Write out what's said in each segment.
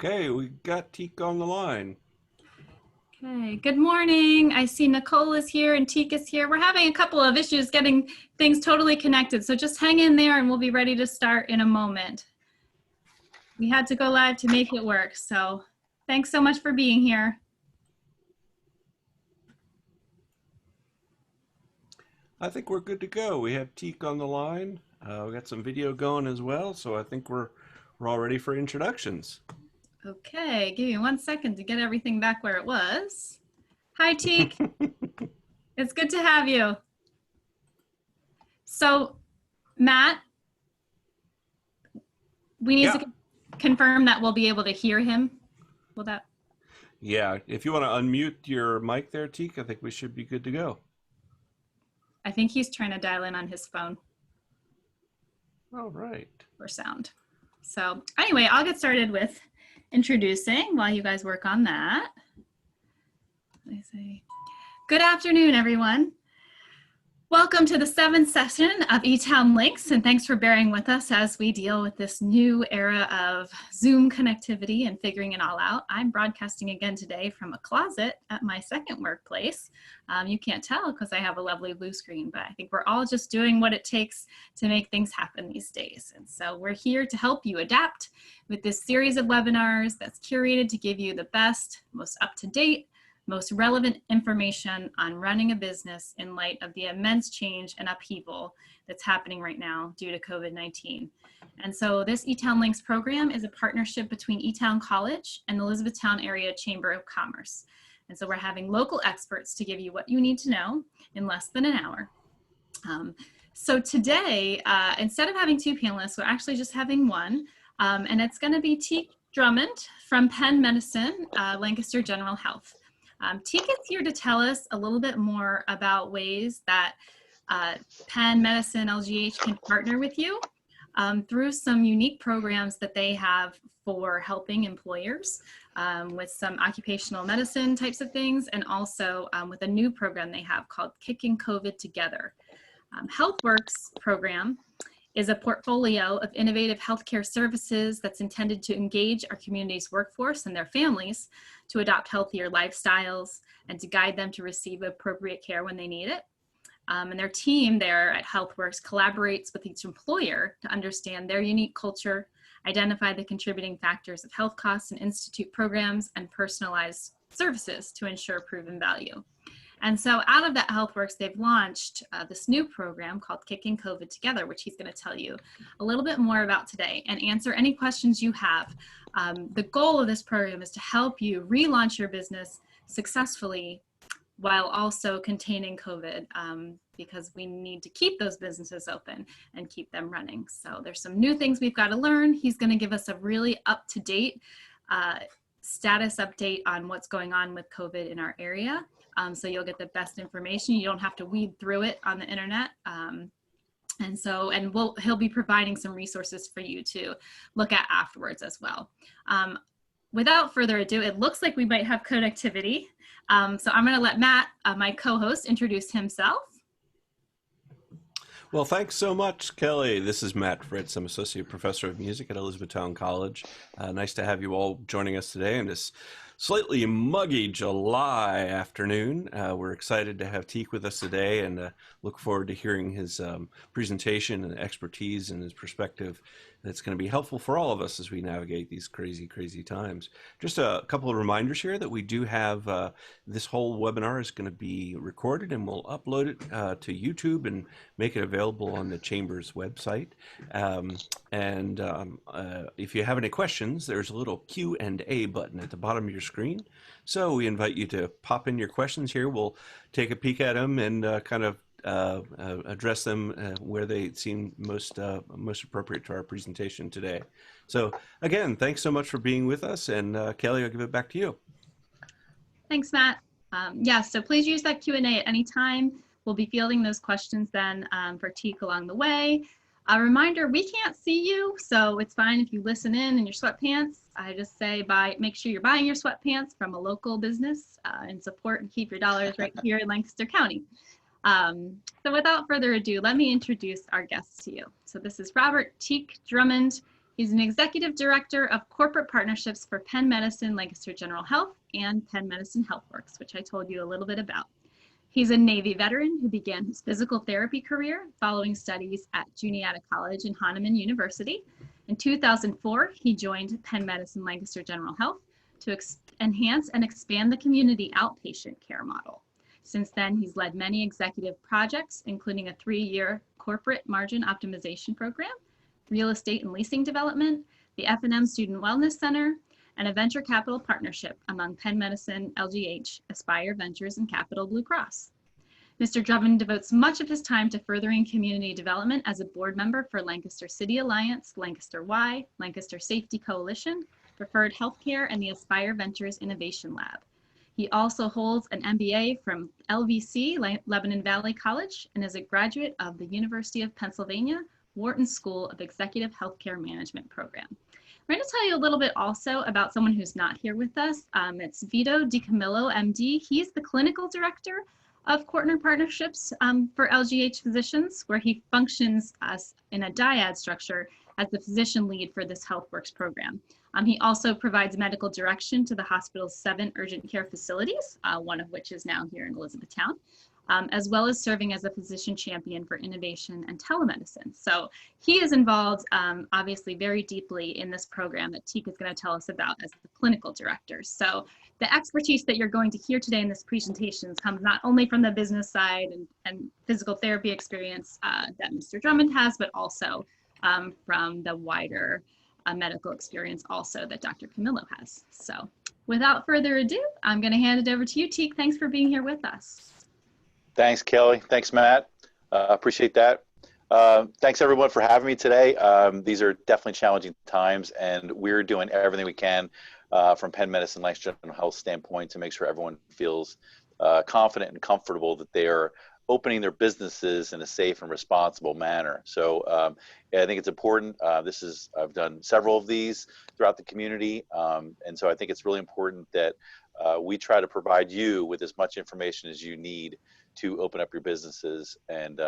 Okay, we got Teke on the line. Okay, good morning. I see Nicole is here and Teke is here. We're having a couple of issues getting things totally connected, so just hang in there and we'll be ready to start in a moment. We had to go live to make it work, so thanks so much for being here. I think we're good to go. We have Teke on the line. We got some video going as well, so I think we're all ready for introductions. Okay, give me 1 second to get everything back where it was. Hi, Teke. It's good to have you. So, Matt, we need to confirm that we'll be able to hear him. Will that? Yeah, if you want to unmute your mic there, Teke, I think we should be good to go. I think he's trying to dial in on his phone. All right. For sound. So anyway, I'll get started with introducing while you guys work on that. Good afternoon, everyone. Welcome to the 7th session of Etown Links, and thanks for bearing with us as we deal with this new era of Zoom connectivity and figuring it all out. I'm broadcasting again today from a closet at my second workplace. You can't tell because I have a lovely blue screen, but I think we're all just doing what it takes to make things happen these days. And so we're here to help you adapt with this series of webinars that's curated to give you the best, most up-to-date, most relevant information on running a business in light of the immense change and upheaval that's happening right now due to COVID-19. And so this Etown Links program is a partnership between Etown College and the Elizabethtown Area Chamber of Commerce. And so we're having local experts to give you what you need to know in less than an hour. So today, instead of having 2 panelists, we're actually just having one, and it's going to be Teke Drummond from Penn Medicine, Lancaster General Health. Teke is here to tell us a little bit more about ways that Penn Medicine LGH can partner with you through some unique programs that they have for helping employers with some occupational medicine types of things, and also with a new program they have called Kicking COVID Together. HealthWorks program is a portfolio of innovative healthcare services that's intended to engage our community's workforce and their families to adopt healthier lifestyles and to guide them to receive appropriate care when they need it. And their team there at HealthWorks collaborates with each employer to understand their unique culture, identify the contributing factors of health costs, and institute programs and personalized services to ensure proven value. And so out of that HealthWorks, they've launched this new program called Kicking COVID Together, which he's going to tell you a little bit more about today and answer any questions you have. The goal of this program is to help you relaunch your business successfully while also containing COVID, because we need to keep those businesses open and keep them running. So there's some new things we've got to learn. He's going to give us a really up-to-date status update on what's going on with COVID in our area. So you'll get the best information. You don't have to weed through it on the internet. He'll be providing some resources for you to look at afterwards as well. Without further ado, it looks like we might have connectivity. So I'm going to let Matt, my co-host, introduce himself. Well, thanks so much, Kelly. This is Matt Fritz. I'm Associate Professor of Music at Elizabethtown College. Nice to have you all joining us today on this slightly muggy July afternoon. We're excited to have Teke with us today and look forward to hearing his presentation and expertise and his perspective that's going to be helpful for all of us as we navigate these crazy, crazy times. Just a couple of reminders here that we do have this whole webinar is going to be recorded, and we'll upload it to YouTube and make it available on the Chamber's website. If you have any questions, there's a little Q&A button at the bottom of your screen. So we invite you to pop in your questions here. We'll take a peek at them and kind of address them where they seem most appropriate to our presentation today. So again, thanks so much for being with us, and Kelly, I'll give it back to you. Thanks, Matt. So please use that Q&A at any time. We'll be fielding those questions then for Teke along the way. A reminder, we can't see you, so it's fine if you listen in your sweatpants. I just say make sure you're buying your sweatpants from a local business and support and keep your dollars right here in Lancaster County. So without further ado, let me introduce our guests to you. So this is Robert Teke Drummond. He's an executive director of corporate partnerships for Penn Medicine Lancaster General Health and Penn Medicine HealthWorks, which I told you a little bit about. He's a Navy veteran who began his physical therapy career following studies at Juniata College and Hahnemann University. In 2004, he joined Penn Medicine Lancaster General Health to enhance and expand the community outpatient care model. Since then, he's led many executive projects, including a 3-year corporate margin optimization program, real estate and leasing development, the F&M Student Wellness Center, and a venture capital partnership among Penn Medicine, LGH, Aspire Ventures, and Capital Blue Cross. Mr. Drummond devotes much of his time to furthering community development as a board member for Lancaster City Alliance, Lancaster Y, Lancaster Safety Coalition, Preferred Healthcare, and the Aspire Ventures Innovation Lab. He also holds an MBA from LVC, Lebanon Valley College, and is a graduate of the University of Pennsylvania Wharton School of Executive Healthcare Management Program. We're going to tell you a little bit also about someone who's not here with us. It's Vito DiCamillo, MD. He's the clinical director of Partnerships for LGH physicians, where he functions as in a dyad structure as the physician lead for this HealthWorks program. He also provides medical direction to the hospital's 7 urgent care facilities, one of which is now here in Elizabethtown, as well as serving as a physician champion for innovation and telemedicine. So he is involved, obviously, very deeply in this program that Teke is going to tell us about as the clinical director. So the expertise that you're going to hear today in this presentation comes not only from the business side and physical therapy experience that Mr. Drummond has, but also from the wider medical experience also that Dr. Camillo has. So without further ado, I'm going to hand it over to you, Teke. Thanks for being here with us. Thanks, Kelly. Thanks, Matt. Appreciate that. Thanks, everyone, for having me today. These are definitely challenging times, and we're doing everything we can from Penn Medicine Lancaster General Health standpoint to make sure everyone feels confident and comfortable that they are opening their businesses in a safe and responsible manner. So I think it's important. I've done several of these throughout the community, and so I think it's really important that we try to provide you with as much information as you need to open up your businesses and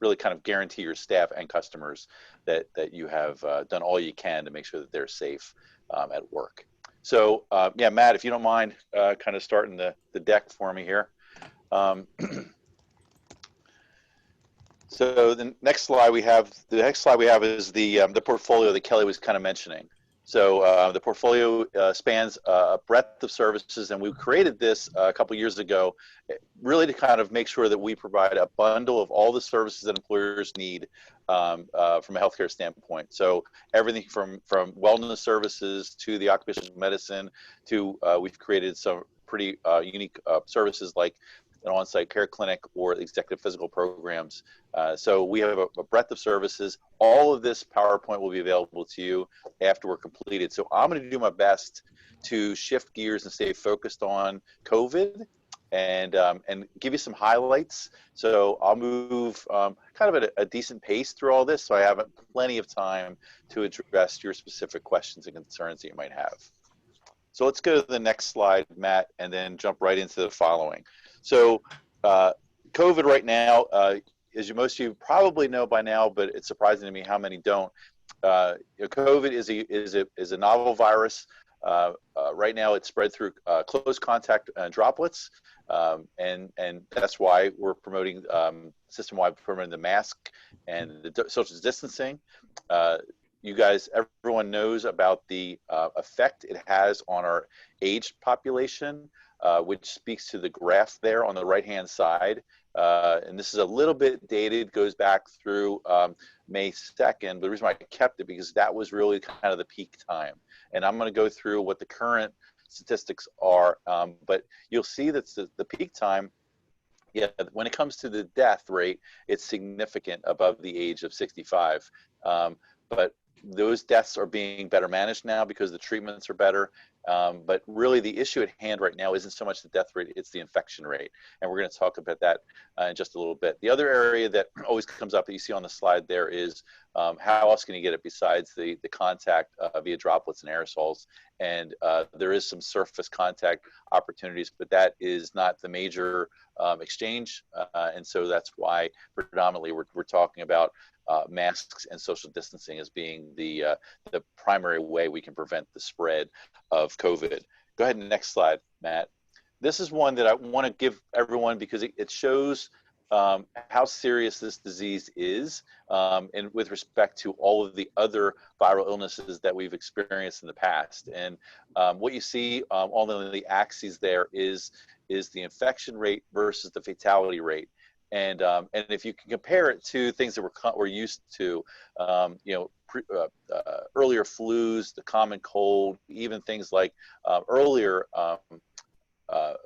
really kind of guarantee your staff and customers that you have done all you can to make sure that they're safe at work. So yeah, Matt, if you don't mind kind of starting the deck for me here. So the next slide we have is the portfolio that Kelly was kind of mentioning. So the portfolio spans a breadth of services, and we created this a couple years ago really to kind of make sure that we provide a bundle of all the services that employers need from a healthcare standpoint. So everything from wellness services to the occupational medicine to we've created some pretty unique services like an on-site care clinic or executive physical programs. So we have a breadth of services. All of this PowerPoint will be available to you after we're completed. So I'm going to do my best to shift gears and stay focused on COVID and give you some highlights. So I'll move kind of at a decent pace through all this, so I have plenty of time to address your specific questions and concerns that you might have. So let's go to the next slide, Matt, and then jump right into the following. So COVID right now, as most of you probably know by now, but it's surprising to me how many don't. COVID is a novel virus. Right now, it's spread through close contact droplets, and that's why we're promoting system-wide promoting the mask and the social distancing. You guys, everyone knows about the effect it has on our aged population, which speaks to the graph there on the right-hand side. And this is a little bit dated, goes back through May 2nd, but the reason why I kept it because that was really kind of the peak time. And I'm going to go through what the current statistics are, but you'll see that the peak time, yeah, when it comes to the death rate, it's significant above the age of 65. But those deaths are being better managed now because the treatments are better. But really the issue at hand right now isn't so much the death rate, it's the infection rate. And we're going to talk about that in just a little bit. The other area that always comes up that you see on the slide there is how else can you get it besides the contact via droplets and aerosols. And there is some surface contact opportunities, but that is not the major exchange. And so that's why predominantly we're talking about masks and social distancing as being the primary way we can prevent the spread of COVID. Go ahead and next slide, Matt. This is one that I want to give everyone because it shows how serious this disease is, and with respect to all of the other viral illnesses that we've experienced in the past. And what you see on the axes there is the infection rate versus the fatality rate. And if you can compare it to things that we're used to, earlier flus, the common cold, even things like earlier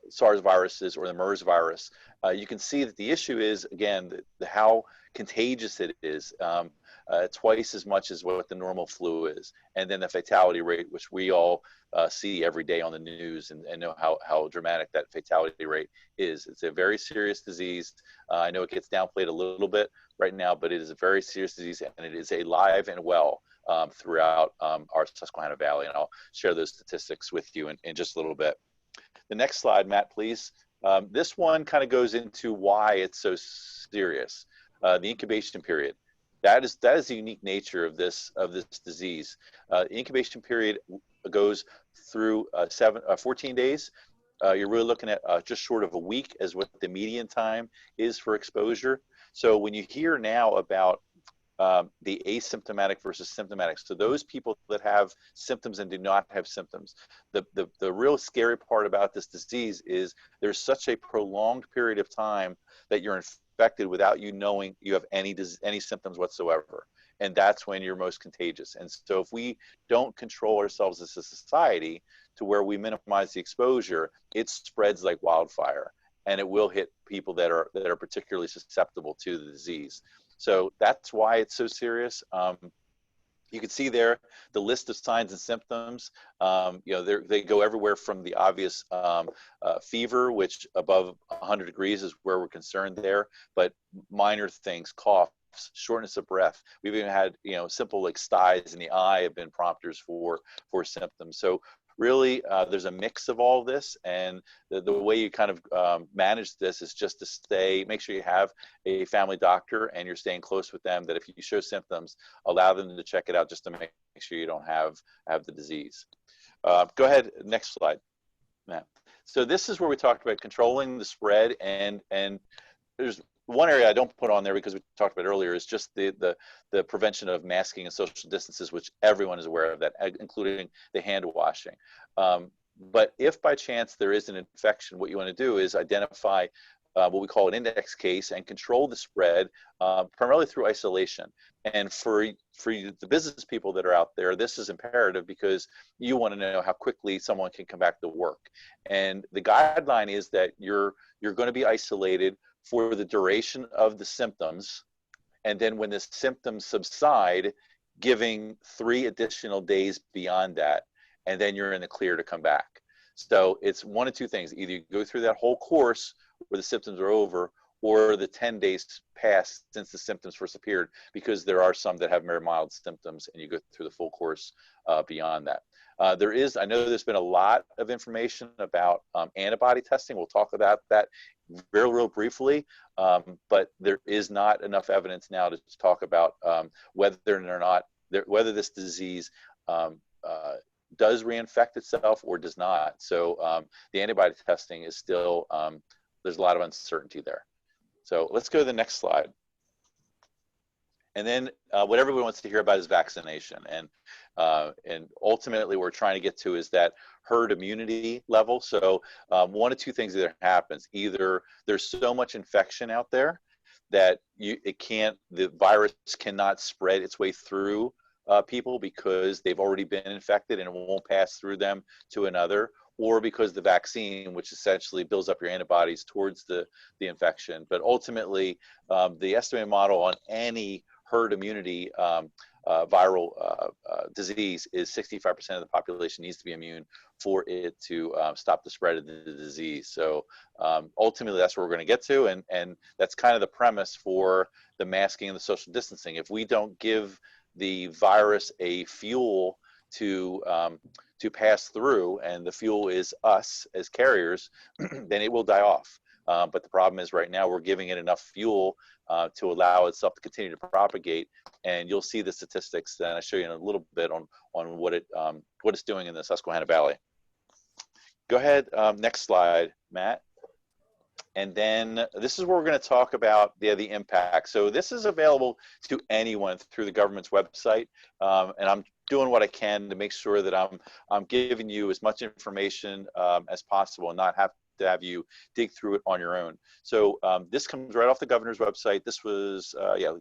SARS viruses or the MERS virus, you can see that the issue is, again, how contagious it is, twice as much as what the normal flu is. And then the fatality rate, which we all see every day on the news and know how dramatic that fatality rate is. It's a very serious disease. I know it gets downplayed a little bit right now, but it is a very serious disease, and it is alive and well throughout our Susquehanna Valley. And I'll share those statistics with you in just a little bit. The next slide, Matt, please. This one kind of goes into why it's so serious. The incubation period. That is the unique nature of this disease. The incubation period goes through 14 days. You're really looking at just short of a week as what the median time is for exposure. So when you hear now about the asymptomatic versus symptomatic, so those people that have symptoms and do not have symptoms, the real scary part about this disease is there's such a prolonged period of time that you're infected without you knowing you have any symptoms whatsoever. And that's when you're most contagious. And so if we don't control ourselves as a society to where we minimize the exposure, it spreads like wildfire, and it will hit people that are particularly susceptible to the disease. So that's why it's so serious. You can see there the list of signs and symptoms. They go everywhere from the obvious fever, which above 100 degrees is where we're concerned there, but minor things, coughs, shortness of breath. We've even had simple like styes in the eye have been prompters for symptoms. So really, there's a mix of all this, and the way you kind of manage this is just to make sure you have a family doctor and you're staying close with them, that if you show symptoms, allow them to check it out just to make sure you don't have the disease. Go ahead, next slide, Matt. So this is where we talked about controlling the spread, and there's one area I don't put on there because we talked about earlier is just the prevention of masking and social distances, which everyone is aware of, that including the hand washing. But if by chance there is an infection, what you want to do is identify what we call an index case and control the spread primarily through isolation. And for the business people that are out there, this is imperative because you want to know how quickly someone can come back to work. And the guideline is that you're going to be isolated for the duration of the symptoms, and then when the symptoms subside, giving 3 additional days beyond that, and then you're in the clear to come back. So it's one of two things: either you go through that whole course where the symptoms are over, or the 10 days pass since the symptoms first appeared, because there are some that have very mild symptoms, and you go through the full course beyond that. I know there's been a lot of information about antibody testing. We'll talk about that real briefly, but there is not enough evidence now to talk about whether this disease does reinfect itself or does not. So the antibody testing is still, there's a lot of uncertainty there. So let's go to the next slide. And then what everyone wants to hear about is vaccination. And ultimately what we're trying to get to is that herd immunity level. So one of two things either happens. Either there's so much infection out there that the virus cannot spread its way through people because they've already been infected and it won't pass through them to another, or because the vaccine, which essentially builds up your antibodies towards the infection. But ultimately, the estimated model on any herd immunity viral disease is 65% of the population needs to be immune for it to stop the spread of the disease. So ultimately, that's where we're going to get to, and that's kind of the premise for the masking and the social distancing. If we don't give the virus a fuel to pass through, and the fuel is us as carriers, then it will die off. But the problem is right now we're giving it enough fuel to allow itself to continue to propagate, and you'll see the statistics that I show you in a little bit on what it's doing in the Susquehanna Valley. Go ahead, next slide, Matt. And then this is where we're going to talk about the impact. So this is available to anyone through the government's website, and I'm doing what I can to make sure that I'm giving you as much information as possible and not have to have you dig through it on your own. So this comes right off the governor's website. This was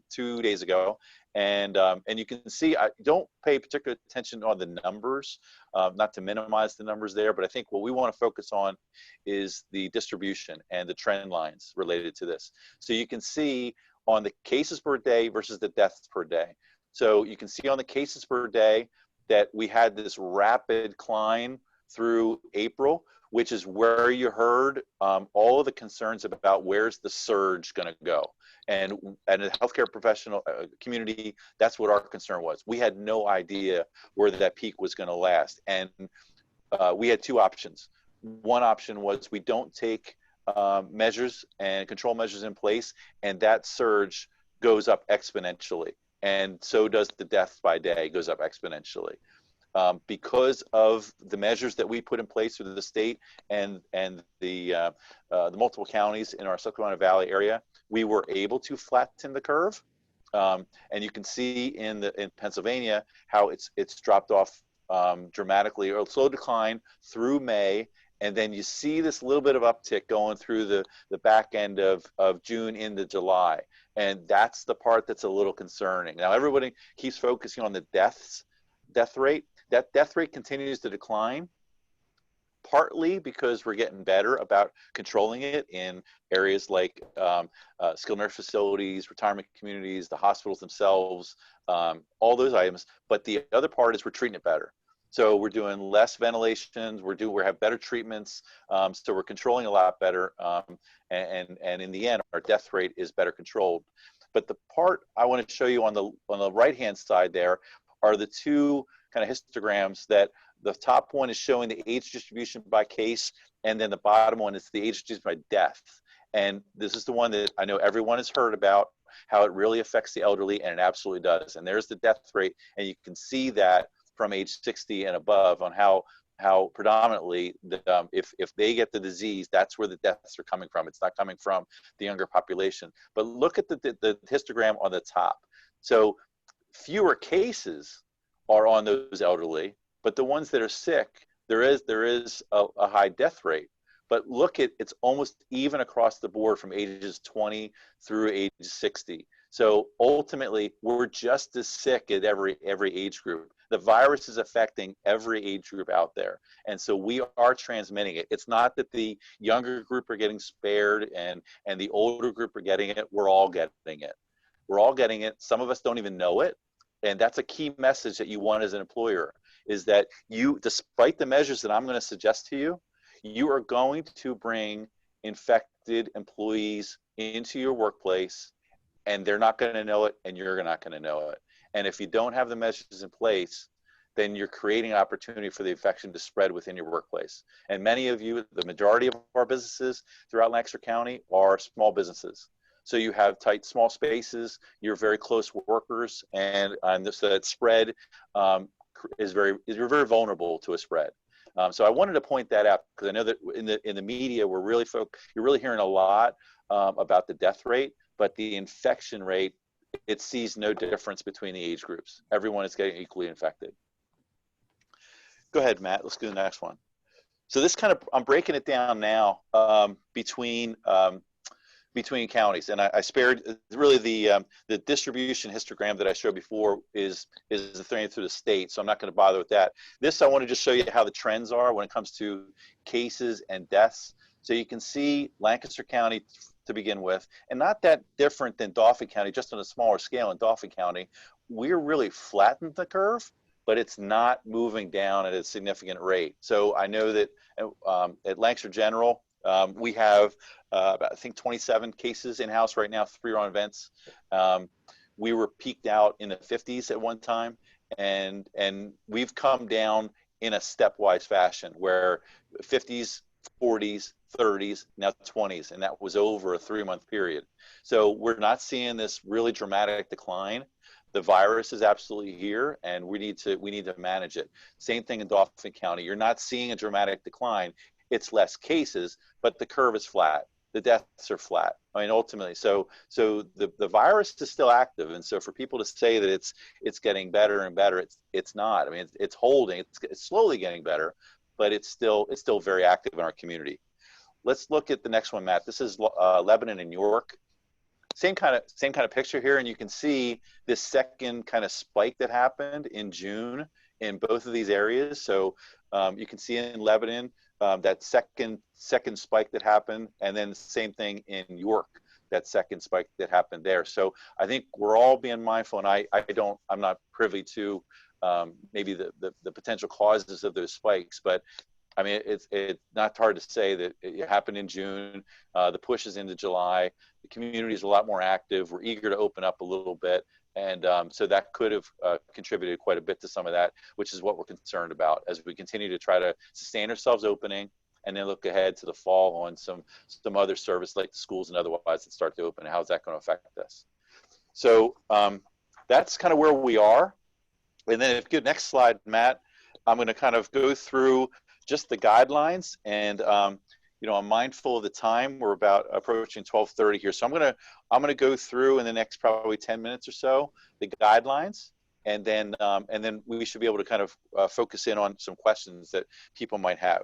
2 days ago, and you can see, I don't pay particular attention on the numbers, not to minimize the numbers there, but I think what we want to focus on is the distribution and the trend lines related to this. So you can see on the cases per day versus the deaths per day. So you can see on the cases per day that we had this rapid climb through April, which is where you heard all of the concerns about where's the surge going to go. And in the healthcare professional community, that's what our concern was. We had no idea where that peak was going to last. And we had two options. One option was we don't take measures and control measures in place, and that surge goes up exponentially. And so does the deaths by day, goes up exponentially. Because of the measures that we put in place through the state and the multiple counties in our Susquehanna Valley area, we were able to flatten the curve. And you can see in Pennsylvania how it's dropped off dramatically, or slow decline through May, and then you see this little bit of uptick going through the back end of June into July, and that's the part that's a little concerning. Now everybody keeps focusing on the death rate. That death rate continues to decline, partly because we're getting better about controlling it in areas like skilled nurse facilities, retirement communities, the hospitals themselves, all those items. But the other part is we're treating it better. So we're doing less ventilations, we have better treatments, so we're controlling a lot better, and in the end, our death rate is better controlled. But the part I want to show you on the right-hand side there are the two kind of histograms. That the top one is showing the age distribution by case, and then the bottom one is the age distribution by death. And this is the one that I know everyone has heard about, how it really affects the elderly, and it absolutely does. And there's the death rate, and you can see that from age 60 and above on how predominantly if they get the disease, that's where the deaths are coming from. It's not coming from the younger population. But look at the histogram on the top. So fewer cases are on those elderly, but the ones that are sick, there is a high death rate. But look at, it's almost even across the board from ages 20 through age 60. So ultimately, we're just as sick at every age group. The virus is affecting every age group out there. And so we are transmitting it. It's not that the younger group are getting spared and the older group are getting it. We're all getting it. We're all getting it. Some of us don't even know it. And that's a key message that you want as an employer, is that you, despite the measures that I'm going to suggest to you, you are going to bring infected employees into your workplace, and they're not going to know it, and you're not going to know it. And if you don't have the measures in place, then you're creating an opportunity for the infection to spread within your workplace. And many of you, the majority of our businesses throughout Lancaster County are small businesses. So you have tight, small spaces, you're very close workers, and so that spread you're very vulnerable to a spread. So I wanted to point that out, because I know that in the media, you're really hearing a lot about the death rate, but the infection rate, it sees no difference between the age groups. Everyone is getting equally infected. Go ahead, Matt. Let's do the next one. So this I'm breaking it down now between counties, and I spared really the distribution histogram that I showed before is the thing through the state, so I'm not going to bother with that. This, I want to just show you how the trends are when it comes to cases and deaths. So you can see Lancaster County to begin with, and not that different than Dauphin County, just on a smaller scale. In Dauphin County, we're really flattened the curve, but it's not moving down at a significant rate. So I know that at Lancaster General, we have about, I think, 27 cases in-house right now, 3 events. We were peaked out in the 50s at one time, and we've come down in a stepwise fashion where 50s, 40s, 30s, now 20s, and that was over a 3-month period. So we're not seeing this really dramatic decline. The virus is absolutely here, and we need to manage it. Same thing in Dauphin County. You're not seeing a dramatic decline. It's less cases, but the curve is flat. The deaths are flat. I mean, ultimately, so the virus is still active, and so for people to say that it's getting better and better, it's not. I mean, it's holding. It's slowly getting better, but it's still very active in our community. Let's look at the next one, Matt. This is Lebanon and York. Same kind of picture here, and you can see this second kind of spike that happened in June in both of these areas. So you can see in Lebanon that second spike that happened, and then the same thing in York, that second spike that happened there. So I think we're all being mindful, and I'm not privy to maybe the potential causes of those spikes, but I mean, it's not hard to say that it happened in June. The push is into July. The community is a lot more active. We're eager to open up a little bit. And so that could have contributed quite a bit to some of that, which is what we're concerned about as we continue to try to sustain ourselves opening and then look ahead to the fall on some other service like the schools and otherwise that start to open. How's that going to affect us? So that's kind of where we are. And then if you go next slide, Matt, I'm going to kind of go through just the guidelines, and I'm mindful of the time. We're about approaching 12:30 here, so I'm gonna go through in the next probably 10 minutes or so the guidelines, and then we should be able to kind of focus in on some questions that people might have.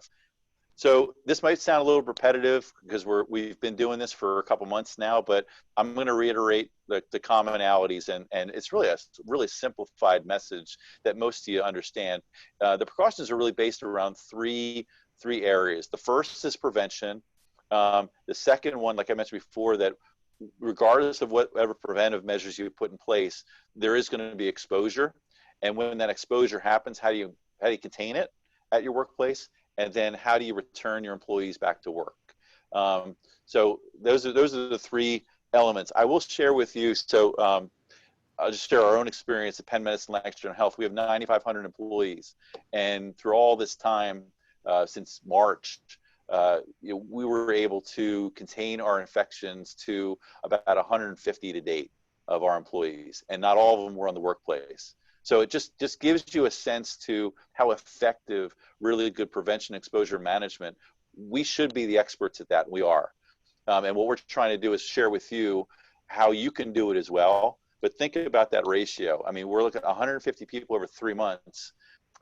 So this might sound a little repetitive because we've been doing this for a couple months now, but I'm going to reiterate the commonalities, and it's really a really simplified message that most of you understand. The precautions are really based around three areas. The first is prevention. The second one, like I mentioned before, that regardless of whatever preventive measures you put in place, there is going to be exposure, and when that exposure happens, how do you contain it at your workplace? And then how do you return your employees back to work? So those are the 3 elements. I will share with you, so I'll just share our own experience at Penn Medicine Lancaster General Health. We have 9,500 employees, and through all this time, since March, we were able to contain our infections to about 150 to date of our employees, and not all of them were on the workplace. So it just gives you a sense to how effective really good prevention exposure management. We should be the experts at that, and we are. And what we're trying to do is share with you how you can do it as well. But think about that ratio. I mean, we're looking at 150 people over 3 months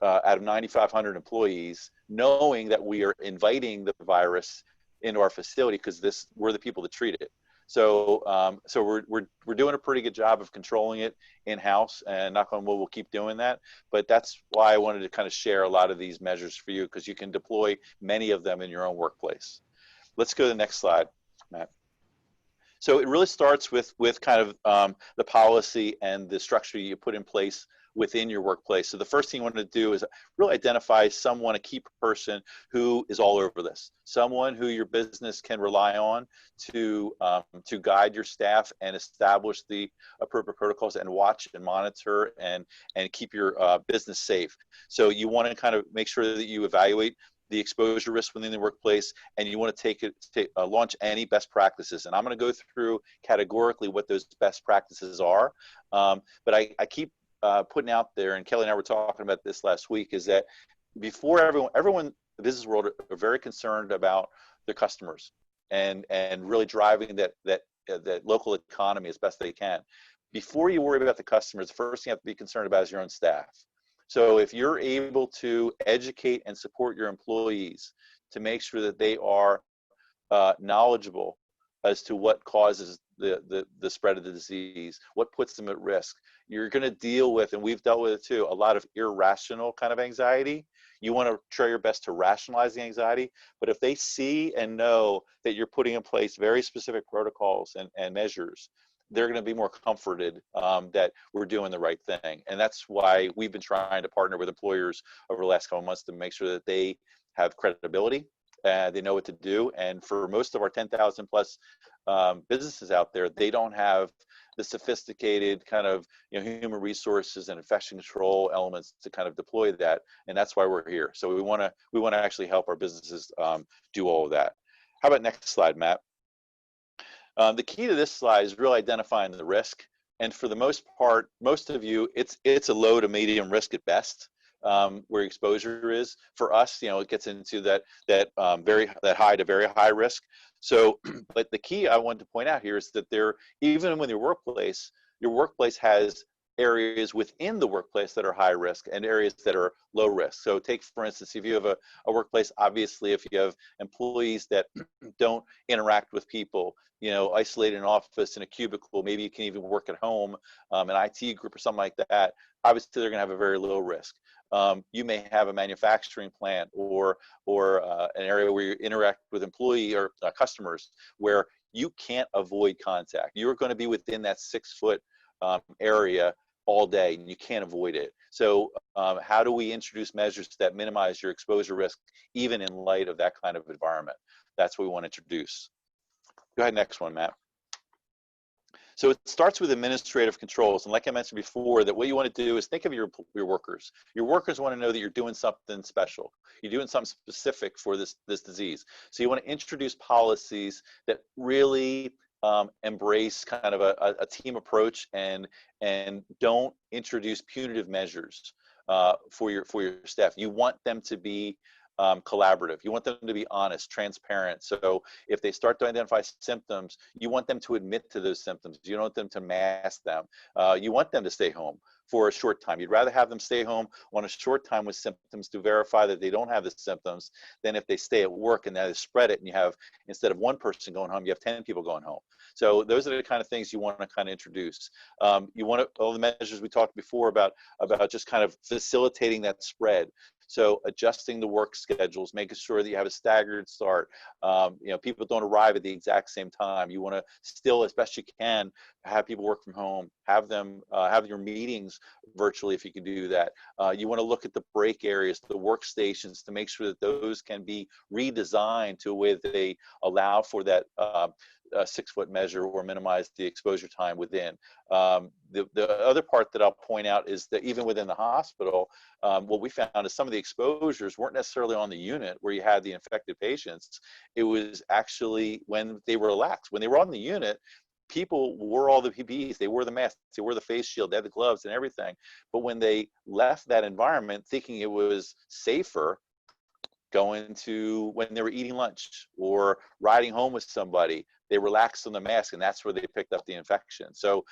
out of 9,500 employees, knowing that we are inviting the virus into our facility because we're the people that treat it. So we're doing a pretty good job of controlling it in-house, and knock on wood, we'll keep doing that. But that's why I wanted to kind of share a lot of these measures for you, because you can deploy many of them in your own workplace. Let's go to the next slide, Matt. So it really starts with kind of the policy and the structure you put in place within your workplace. So the first thing you want to do is really identify someone, a key person who is all over this, someone who your business can rely on to guide your staff and establish the appropriate protocols and watch and monitor and keep your business safe. So you want to kind of make sure that you evaluate the exposure risk within the workplace, and you want to launch any best practices. And I'm going to go through categorically what those best practices are. But I keep putting out there, and Kelly and I were talking about this last week, is that before everyone in the business world are very concerned about their customers and really driving that local economy as best they can. Before you worry about the customers, the first thing you have to be concerned about is your own staff. So if you're able to educate and support your employees to make sure that they are knowledgeable as to what causes the spread of the disease, what puts them at risk, you're going to deal with, and we've dealt with it too, a lot of irrational kind of anxiety. You want to try your best to rationalize the anxiety, but if they see and know that you're putting in place very specific protocols and measures, they're going to be more comforted that we're doing the right thing. And that's why we've been trying to partner with employers over the last couple of months to make sure that they have credibility, they know what to do. And for most of our 10,000 plus businesses out there, they don't have the sophisticated kind of human resources and infection control elements to kind of deploy that. And that's why we're here. So we want to actually help our businesses do all of that. How about next slide, Matt? The key to this slide is really identifying the risk. And for the most part, most of you, it's a low to medium risk at best. Where exposure is. For us, it gets into that high to very high risk. So, but the key I wanted to point out here is that even when your workplace has areas within the workplace that are high risk and areas that are low risk. So take, for instance, if you have a workplace, obviously, if you have employees that don't interact with people, isolated in an office in a cubicle, maybe you can even work at home, an IT group or something like that, obviously they're going to have a very low risk. You may have a manufacturing plant or an area where you interact with employee or customers where you can't avoid contact. You're going to be within that 6 foot area all day, and you can't avoid it. So how do we introduce measures that minimize your exposure risk, even in light of that kind of environment? That's what we want to introduce. Go ahead, next one, Matt. So it starts with administrative controls. And like I mentioned before, that what you want to do is think of your workers. Your workers want to know that you're doing something special. You're doing something specific for this disease. So you want to introduce policies that really embrace kind of a team approach and don't introduce punitive measures for your staff. You want them to be collaborative. You want them to be honest, transparent. So if they start to identify symptoms, you want them to admit to those symptoms. You don't want them to mask them. You want them to stay home for a short time. You'd rather have them stay home on a short time with symptoms to verify that they don't have the symptoms than if they stay at work and they spread it and you have, instead of one person going home, you have 10 people going home. So those are the kind of things you want to kind of introduce. You want all the measures we talked before about just kind of facilitating that spread. So adjusting the work schedules, making sure that you have a staggered start. People don't arrive at the exact same time. You want to still, as best you can, have people work from home. Have them have your meetings virtually if you can do that. You want to look at the break areas, the workstations, to make sure that those can be redesigned to a way that they allow for that 6 foot measure or minimize the exposure time within. The other part that I'll point out is that even within the hospital, what we found is some of the exposures weren't necessarily on the unit where you had the infected patients. It was actually when they were relaxed. When they were on the unit, people wore all the PPEs, they wore the masks, they wore the face shield, they had the gloves and everything. But when they left that environment thinking it was safer, going to when they were eating lunch or riding home with somebody, they relaxed on the mask, and that's where they picked up the infection. So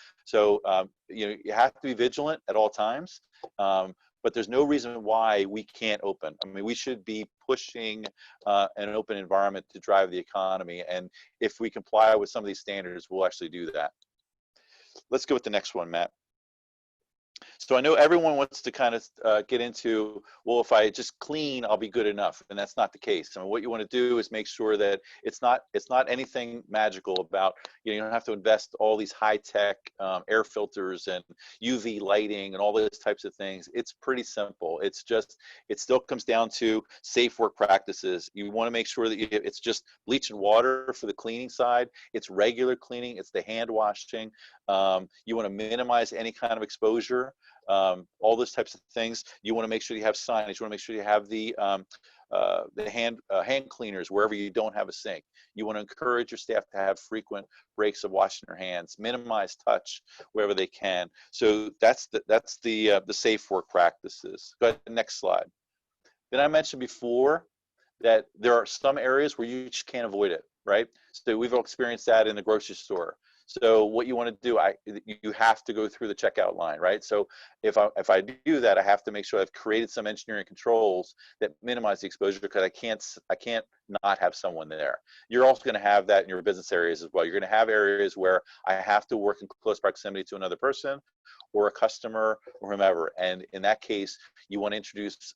you have to be vigilant at all times, but there's no reason why we can't open. I mean, we should be pushing an open environment to drive the economy, and if we comply with some of these standards, we'll actually do that. Let's go with the next one, Matt. So I know everyone wants to kind of get into, well, if I just clean, I'll be good enough, and that's not the case. I mean, what you want to do is make sure that it's not anything magical about, you don't have to invest all these high-tech air filters and UV lighting and all those types of things. It's pretty simple. It's just, it still comes down to safe work practices. You want to make sure that it's just bleach and water for the cleaning side. It's regular cleaning. It's the hand washing. You want to minimize any kind of exposure. All those types of things. You want to make sure you have signage. You want to make sure you have the hand cleaners wherever you don't have a sink. You want to encourage your staff to have frequent breaks of washing their hands. Minimize touch wherever they can. So that's the safe work practices. Go ahead, next slide. Then I mentioned before that there are some areas where you just can't avoid it, right? So we've all experienced that in the grocery store. So what you want to do, you have to go through the checkout line, right? So if I do that, I have to make sure I've created some engineering controls that minimize the exposure, because I can't not have someone there. You're also going to have that in your business areas as well. You're going to have areas where I have to work in close proximity to another person or a customer or whomever. And in that case, you want to introduce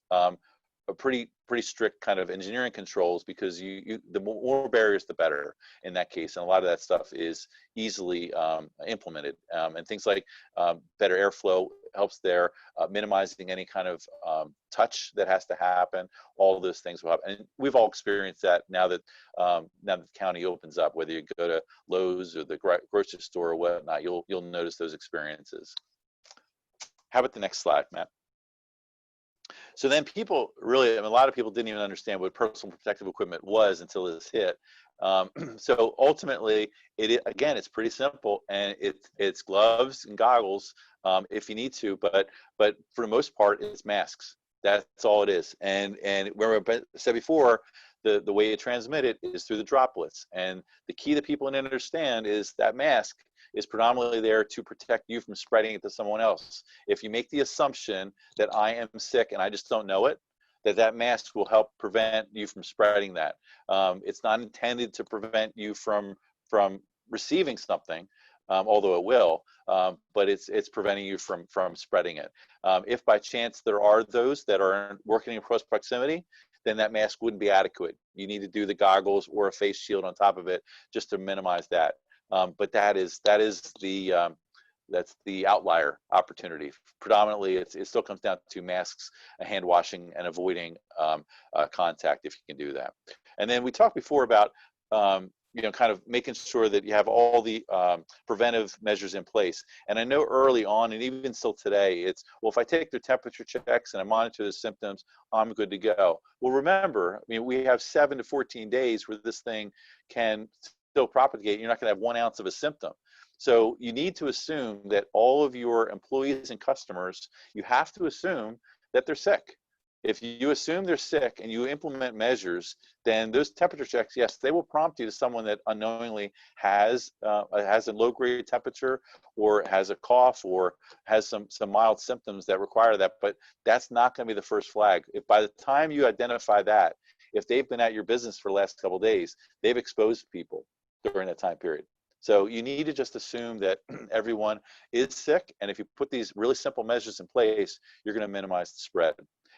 a pretty strict kind of engineering controls, because the more barriers, the better in that case. And a lot of that stuff is easily implemented. And things like better airflow helps there, minimizing any kind of touch that has to happen. All of those things will happen. And we've all experienced that now that the county opens up, whether you go to Lowe's or the grocery store or whatnot, you'll notice those experiences. How about the next slide, Matt? So then people really, a lot of people didn't even understand what personal protective equipment was until this hit. So ultimately, again, it's pretty simple, and it's gloves and goggles if you need to, but for the most part, it's masks. That's all it is. And where I said before, the way you transmit it is through the droplets. And the key that people need to understand is that mask is predominantly there to protect you from spreading it to someone else. If you make the assumption that I am sick and I just don't know it, that mask will help prevent you from spreading that. It's not intended to prevent you from receiving something, although it will, but it's preventing you from spreading it. If by chance there are those that are working in close proximity, then that mask wouldn't be adequate. You need to do the goggles or a face shield on top of it just to minimize that. But that's the outlier opportunity. Predominantly, it still comes down to masks, hand washing, and avoiding contact if you can do that. And then we talked before about kind of making sure that you have all the preventive measures in place. And I know early on, and even still today, it's, well, if I take their temperature checks and I monitor the symptoms, I'm good to go. Well, remember, we have 7 to 14 days where this thing can still propagate. You're not going to have 1 ounce of a symptom. So you need to assume that all of your employees and customers, you have to assume that they're sick. If you assume they're sick and you implement measures, then those temperature checks, yes, they will prompt you to someone that unknowingly has a low-grade temperature, or has a cough, or has some mild symptoms that require that. But that's not going to be the first flag. If by the time you identify that, if they've been at your business for the last couple of days, they've exposed people during that time period. So you need to just assume that everyone is sick, and if you put these really simple measures in place, you're going to minimize the spread.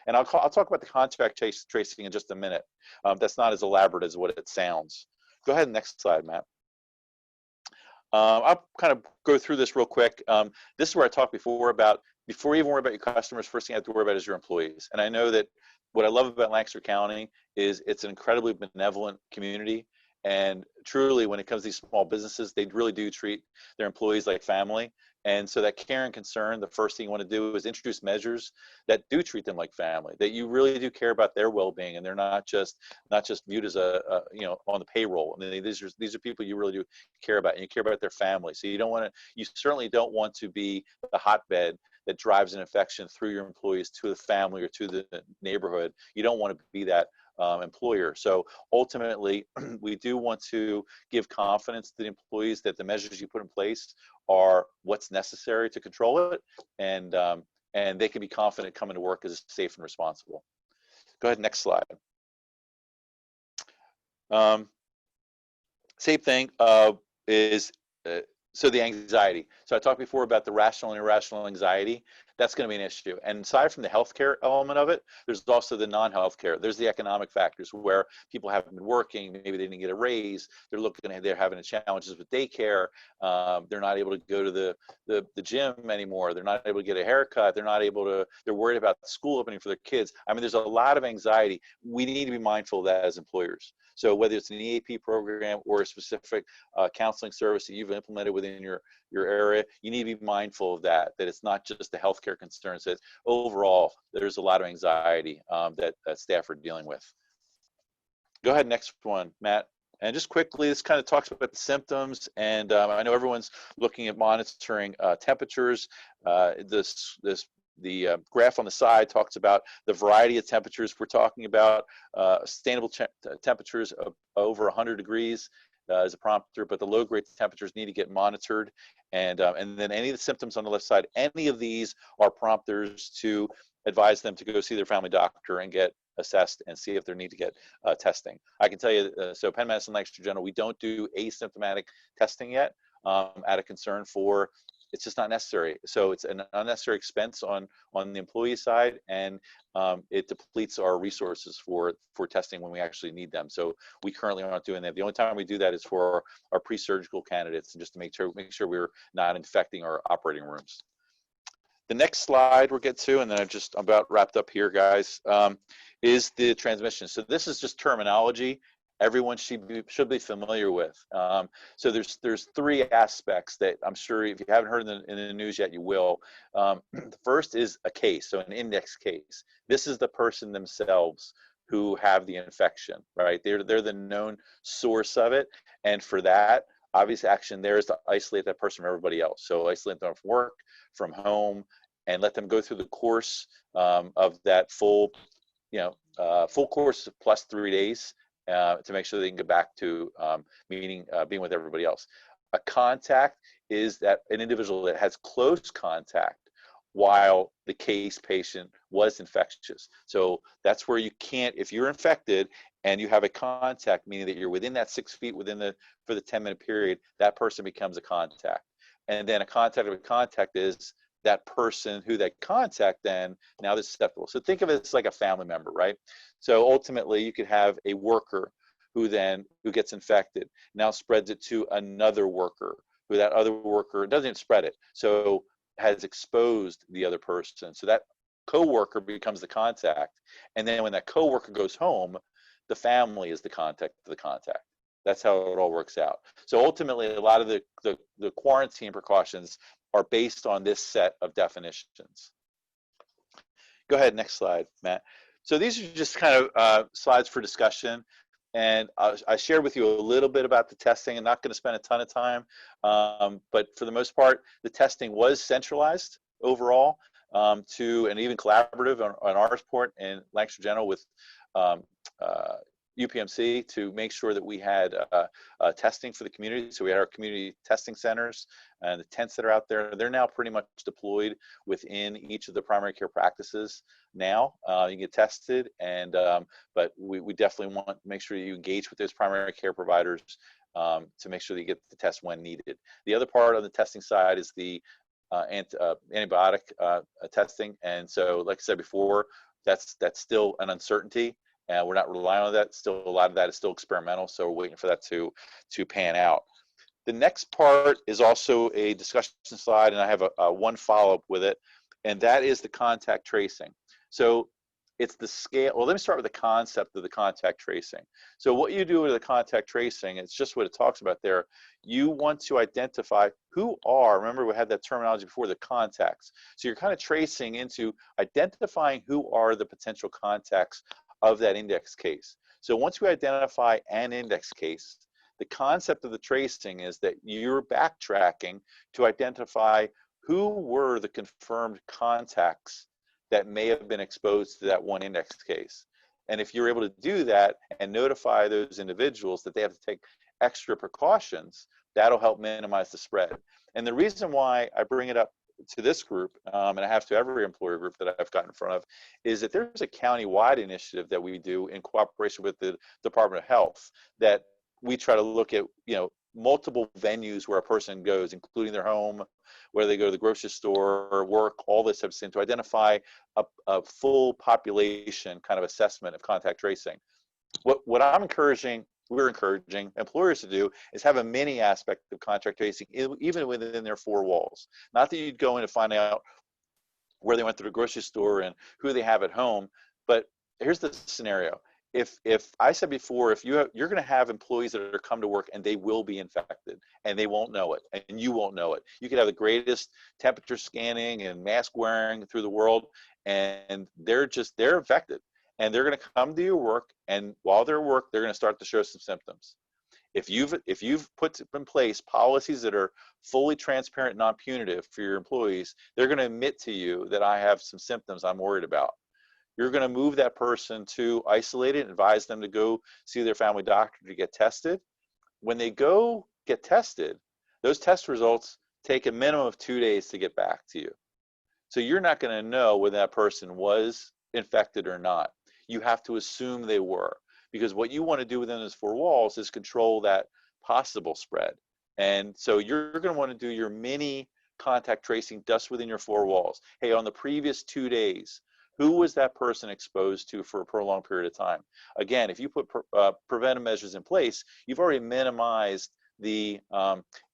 And I'll talk about the contact tracing in just a minute. That's not as elaborate as what it sounds. Go ahead, next slide, Matt. I'll kind of go through this real quick. This is where I talked before about, before you even worry about your customers, first thing you have to worry about is your employees. And I know that what I love about Lancaster County is it's an incredibly benevolent community. And truly, when it comes to these small businesses, they really do treat their employees like family. And so that care and concern, the first thing you want to do is introduce measures that do treat them like family, that you really do care about their well-being, and they're not just viewed as on the payroll. I mean, these are people you really do care about, and you care about their family. So you certainly don't want to be the hotbed that drives an infection through your employees to the family or to the neighborhood. You don't want to be that employer. So ultimately, we do want to give confidence to the employees that the measures you put in place are what's necessary to control it, and they can be confident coming to work as safe and responsible. Go ahead, next slide. Same thing is so the anxiety. So I talked before about the rational and irrational anxiety. That's going to be an issue. And aside from the healthcare element of it, there's also the non-healthcare. There's the economic factors where people haven't been working. Maybe they didn't get a raise. They're having challenges with daycare. They're not able to go to the gym anymore. They're not able to get a haircut. They're worried about school opening for their kids. I mean, there's a lot of anxiety. We need to be mindful of that as employers. So whether it's an EAP program or a specific counseling service that you've implemented within your area, you need to be mindful of that it's not just the healthcare concerns, that overall there's a lot of anxiety that staff are dealing with. Go ahead, next one, Matt. And just quickly, this kind of talks about the symptoms, and I know everyone's looking at monitoring temperatures. The graph on the side talks about the variety of temperatures we're talking about, sustainable temperatures of over 100 degrees. is a prompter, but the low-grade temperatures need to get monitored. And then any of the symptoms on the left side, any of these are prompters to advise them to go see their family doctor and get assessed and see if they need to get testing. I can tell you, so Penn Medicine Lancaster General, we don't do asymptomatic testing yet out of concern for, it's just not necessary. So it's an unnecessary expense on the employee side, and it depletes our resources for testing when we actually need them. So we currently aren't doing that. The only time we do that is for our pre-surgical candidates, and just to make sure we're not infecting our operating rooms. The next slide we'll get to, and then I'm about wrapped up here, guys, is the transmission. So this is just terminology everyone should be familiar with. So there's three aspects that I'm sure if you haven't heard in the news yet, you will. The first is a case, so an index case. This is the person themselves who have the infection, right? They're the known source of it, and for that, obvious action there is to isolate that person from everybody else. So isolate them from work, from home, and let them go through the course of that full course plus 3 days to make sure they can get back to being with everybody else. A contact is that an individual that has close contact while the case patient was infectious. So that's where you can't, if you're infected and you have a contact, meaning that you're within that 6 feet for the 10-minute period, that person becomes a contact. And then a contact of a contact is that person who that contact then now they're susceptible. So think of it as like a family member, right? So ultimately you could have a worker who gets infected, now spreads it to another worker, who that other worker doesn't spread it, so has exposed the other person. So that coworker becomes the contact. And then when that coworker goes home, the family is the contact of the contact. That's how it all works out. So ultimately, a lot of the quarantine precautions are based on this set of definitions. Go ahead, next slide, Matt. So these are just kind of slides for discussion. And I shared with you a little bit about the testing. I'm not going to spend a ton of time, but for the most part, the testing was centralized overall and even collaborative on our report in Lancaster General with UPMC to make sure that we had testing for the community. So we had our community testing centers and the tents that are out there. They're now pretty much deployed within each of the primary care practices now. You can get tested, but we definitely want to make sure you engage with those primary care providers to make sure that you get the test when needed. The other part of the testing side is the antibiotic testing. And so, like I said before, that's still an uncertainty. And we're not relying on that. Still, a lot of that is still experimental, so we're waiting for that to pan out. The next part is also a discussion slide, and I have a one follow-up with it, and that is the contact tracing. So it's the scale. Well, let me start with the concept of the contact tracing. So what you do with the contact tracing, it's just what it talks about there. You want to identify who are, remember we had that terminology before, the contacts. So you're kind of tracing into identifying who are the potential contacts of that index case. So once we identify an index case, the concept of the tracing is that you're backtracking to identify who were the confirmed contacts that may have been exposed to that one index case. And if you're able to do that and notify those individuals that they have to take extra precautions, that'll help minimize the spread. And the reason why I bring it up to this group, and I have to every employer group that I've gotten in front of, is that there's a county-wide initiative that we do in cooperation with the Department of Health that we try to look at, multiple venues where a person goes, including their home, where they go to the grocery store, work, all this type of thing, to identify a full population kind of assessment of contact tracing. What we're encouraging employers to do is have a mini aspect of contact tracing, even within their four walls. Not that you'd go in to find out where they went to the grocery store and who they have at home, but here's the scenario. If I said before, if you're going to have employees that are come to work and they will be infected and they won't know it and you won't know it. You could have the greatest temperature scanning and mask wearing through the world, and they're infected. And they're going to come to your work, and while they're at work, they're going to start to show some symptoms. If you've put in place policies that are fully transparent and non-punitive for your employees, they're going to admit to you that I have some symptoms I'm worried about. You're going to move that person to isolate it, advise them to go see their family doctor to get tested. when they go get tested, those test results take a minimum of 2 days to get back to you. So you're not going to know whether that person was infected or not. You have to assume they were, because what you want to do within those four walls is control that possible spread. And so you're going to want to do your mini contact tracing just within your four walls. Hey, on the previous 2 days, who was that person exposed to for a prolonged period of time? Again, if you put preventive measures in place, you've already minimized the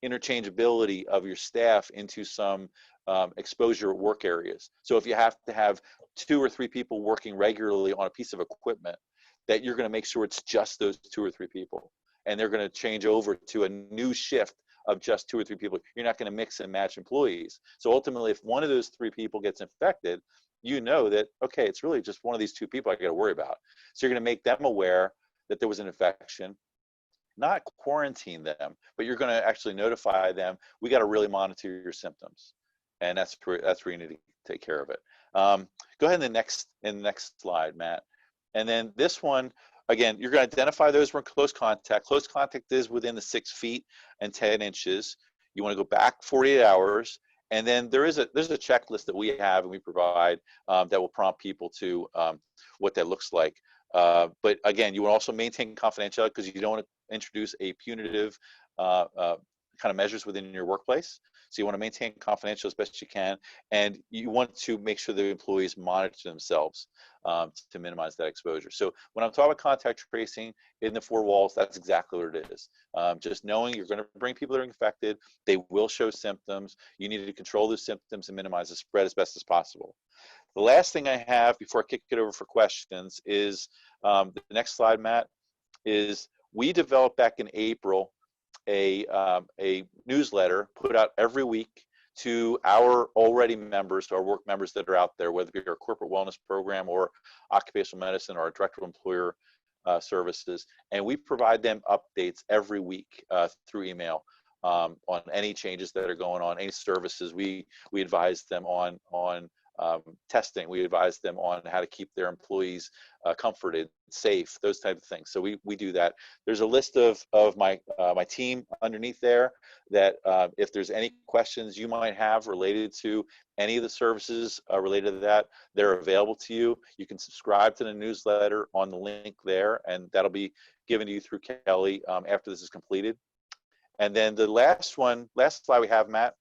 interchangeability of your staff into some exposure work areas. So if you have to have 2 or 3 people working regularly on a piece of equipment, that you're going to make sure it's just those 2 or 3 people, and they're going to change over to a new shift of just 2 or 3 people. You're not going to mix and match employees. So ultimately, if one of those 3 people gets infected, you know that, okay, it's really just one of these 2 people I got to worry about. So you're going to make them aware that there was an infection, not quarantine them, but you're going to actually notify them, we got to really monitor your symptoms. And that's where you need to take care of it. Go ahead in the next slide, Matt. And then this one, again, you're going to identify those who are in close contact. Close contact is within the 6 feet and 10 inches. You want to go back 48 hours. And then there's a checklist that we have and we provide that will prompt people to what that looks like. But again, you will also maintain confidentiality because you don't want to introduce a punitive kind of measures within your workplace. So you want to maintain confidential as best you can, and you want to make sure the employees monitor themselves to minimize that exposure. So when I'm talking about contact tracing in the 4 walls, that's exactly what it is. Just knowing you're going to bring people that are infected, they will show symptoms. You need to control those symptoms and minimize the spread as best as possible. The last thing I have before I kick it over for questions is the next slide, Matt, is we developed back in April a newsletter put out every week to our already members, to our work members that are out there, whether it be our corporate wellness program or occupational medicine or our direct employer services. And we provide them updates every week through email on any changes that are going on, any services. We advise them on testing. We advise them on how to keep their employees comforted, safe, those type of things. So we do that. There's a list of my team underneath there that if there's any questions you might have related to any of the services related to that, they're available to you. You can subscribe to the newsletter on the link there, and that'll be given to you through Kelly after this is completed. And then the last slide we have, Matt,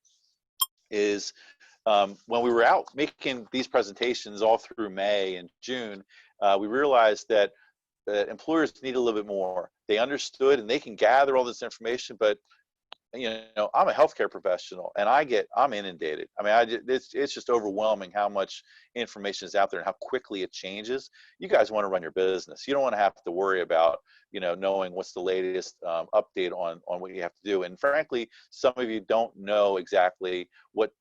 is when we were out making these presentations all through May and June, we realized that employers need a little bit more. They understood and they can gather all this information, but I'm a healthcare professional and I'm inundated. I mean, it's just overwhelming how much information is out there and how quickly it changes. You guys want to run your business. You don't want to have to worry about, knowing what's the latest update on what you have to do. And frankly, some of you don't know exactly what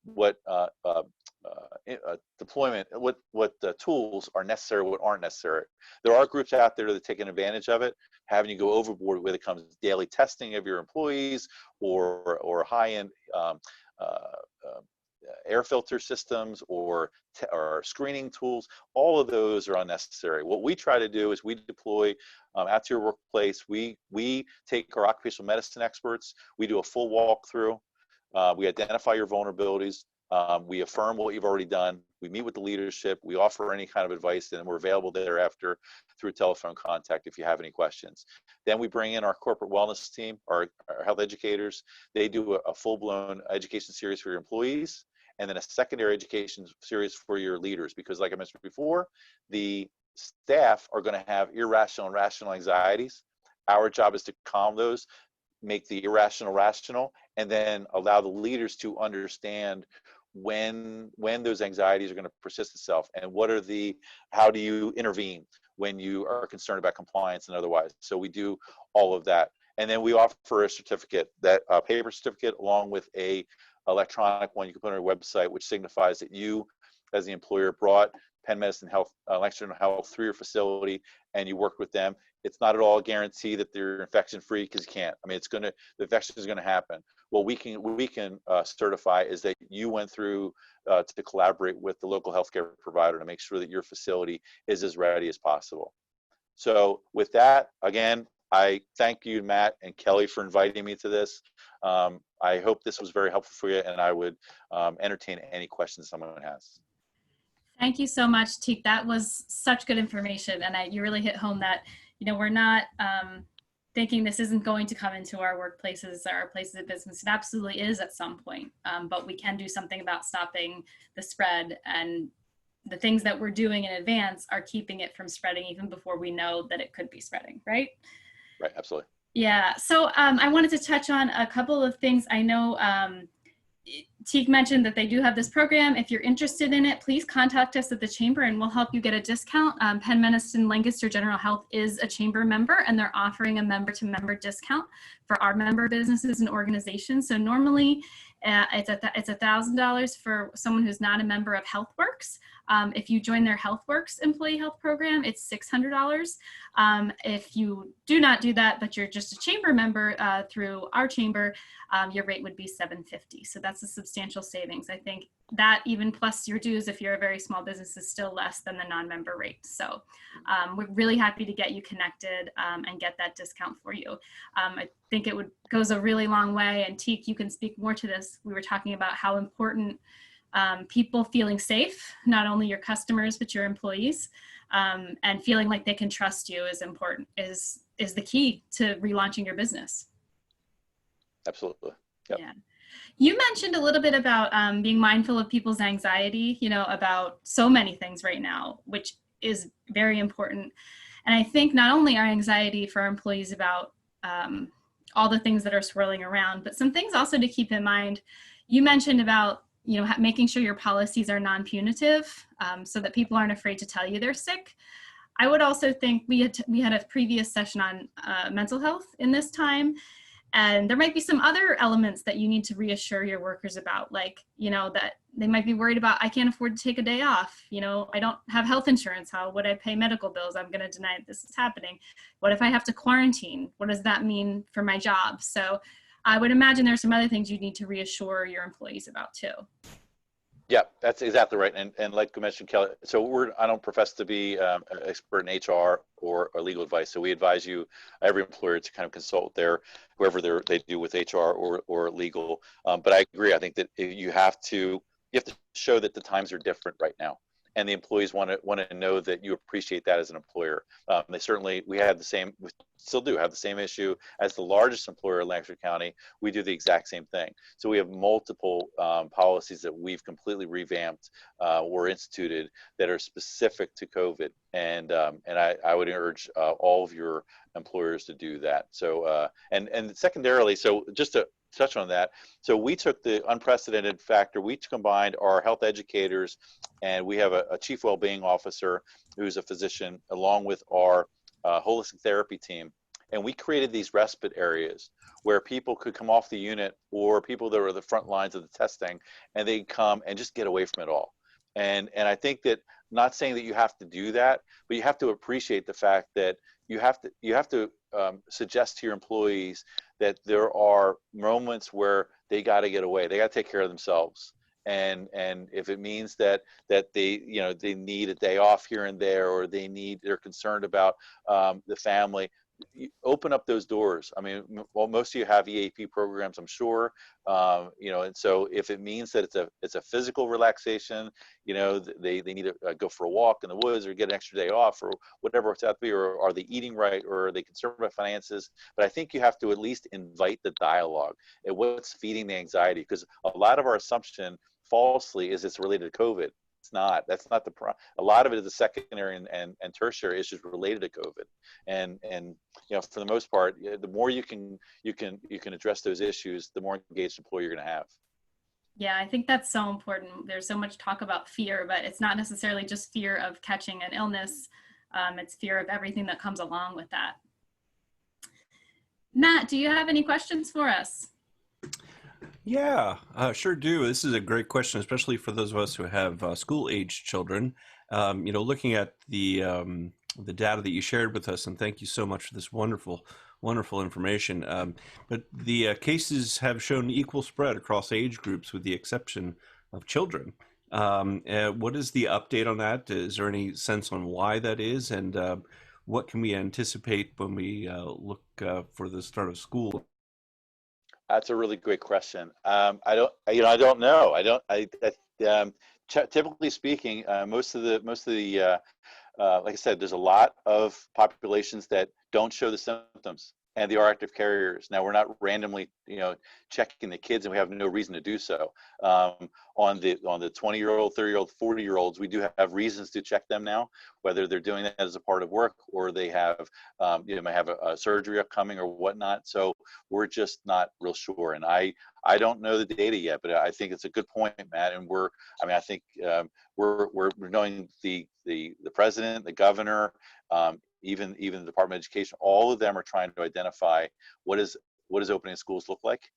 deployment, what the tools are necessary, what aren't necessary. There are groups out there that are taking advantage of it, having you go overboard when it comes to daily testing of your employees or high-end air filter systems or screening tools. All of those are unnecessary. What we try to do is we deploy out to your workplace. We take our occupational medicine experts. We do a full walkthrough. We identify your vulnerabilities. We affirm what you've already done. We meet with the leadership. We offer any kind of advice, and we're available thereafter through telephone contact if you have any questions. Then we bring in our corporate wellness team, our health educators. They do a full-blown education series for your employees, and then a secondary education series for your leaders. Because like I mentioned before, the staff are going to have irrational and rational anxieties. Our job is to calm those, make the irrational rational, and then allow the leaders to understand when those anxieties are going to persist itself, and how do you intervene when you are concerned about compliance and otherwise. So we do all of that. And then we offer a certificate, that paper certificate, along with a electronic one you can put on your website, which signifies that you, as the employer, brought Penn Medicine Health, Lancaster General Health through your facility, and you worked with them. It's not at all a guarantee that they're infection-free, because you can't. I mean, the infection is going to happen. What we can certify is that you went through to collaborate with the local healthcare provider to make sure that your facility is as ready as possible. So with that, again, I thank you, Matt and Kelly, for inviting me to this. I hope this was very helpful for you, and I would entertain any questions someone has. Thank you so much, Teke. That was such good information, and you really hit home that, we're not thinking this isn't going to come into our workplaces or our places of business. It absolutely is at some point, but we can do something about stopping the spread, and the things that we're doing in advance are keeping it from spreading even before we know that it could be spreading, right? Right, absolutely. Yeah, so I wanted to touch on a couple of things. I know Teke mentioned that they do have this program. If you're interested in it, please contact us at the chamber and we'll help you get a discount. Penn Medicine Lancaster General Health is a chamber member, and they're offering a member-to-member discount for our member businesses and organizations. So normally it's $1,000 for someone who's not a member of HealthWorks. If you join their HealthWorks employee health program, it's $600. If you do not do that, but you're just a chamber member through our chamber, your rate would be $750. So that's a substantial savings. I think that even plus your dues, if you're a very small business, is still less than the non-member rate. So we're really happy to get you connected and get that discount for you. I think it goes a really long way. And Teke, you can speak more to this. We were talking about how important people feeling safe, not only your customers, but your employees, and feeling like they can trust you is important, is the key to relaunching your business. Absolutely. Yep. Yeah. You mentioned a little bit about being mindful of people's anxiety, about so many things right now, which is very important. And I think not only our anxiety for our employees about all the things that are swirling around, but some things also to keep in mind. You mentioned about making sure your policies are non-punitive so that people aren't afraid to tell you they're sick. I would also think we had a previous session on mental health in this time, and there might be some other elements that you need to reassure your workers about, like, that they might be worried about, I can't afford to take a day off. I don't have health insurance. How would I pay medical bills? I'm going to deny that this is happening. What if I have to quarantine? What does that mean for my job? So I would imagine there's some other things you need to reassure your employees about too. Yeah, that's exactly right. And like you mentioned, Kelly, so I don't profess to be an expert in HR or legal advice. So we advise every employer, to kind of consult whoever they do with HR or legal. But I agree. I think that you have to show that the times are different right now, and the employees want to know that you appreciate that as an employer. We still do have the same issue as the largest employer in Lancaster County. We do the exact same thing. So we have multiple policies that we've completely revamped or instituted that are specific to COVID, and I would urge all of your employers to do that. So and secondarily, so just to touch on that. So we took the unprecedented factor. We combined our health educators, and we have a chief well-being officer who's a physician, along with our holistic therapy team. And we created these respite areas where people could come off the unit, or people that were the front lines of the testing, and they come and just get away from it all. And I think that, not saying that you have to do that, but you have to appreciate the fact that you have to suggest to your employees that there are moments where they got to get away. They got to take care of themselves. And if it means that they need a day off here and there, or they're concerned about the family, open up those doors. I mean, well, most of you have EAP programs, I'm sure, and so if it means that it's a physical relaxation, they need to go for a walk in the woods or get an extra day off, or whatever it's out to be, or are they eating right, or are they concerned about finances? But I think you have to at least invite the dialogue at what's feeding the anxiety, because a lot of our assumption falsely is it's related to COVID. It's not. That's not the problem. A lot of it is the secondary and tertiary issues related to COVID. And for the most part, the more you can address those issues, the more engaged employee you're going to have. Yeah, I think that's so important. There's so much talk about fear, but it's not necessarily just fear of catching an illness. It's fear of everything that comes along with that. Matt, do you have any questions for us? Yeah, sure do. This is a great question, especially for those of us who have school-age children. Looking at the data that you shared with us, and thank you so much for this wonderful information. But the cases have shown equal spread across age groups, with the exception of children. What is the update on that? Is there any sense on why that is? And what can we anticipate when we look for the start of school? That's a really great question. I don't know. Typically speaking, like I said, there's a lot of populations that don't show the symptoms, and they are active carriers. Now, we're not randomly, checking the kids, and we have no reason to do so. On the 20-year-old, 30-year-old, 40-year-olds, we do have reasons to check them now, whether they're doing that as a part of work or they have, might have a surgery upcoming or whatnot. So we're just not real sure. And I don't know the data yet, but I think it's a good point, Matt. And I think we're knowing the president, the governor, even the Department of Education. All of them are trying to identify what does opening schools look like.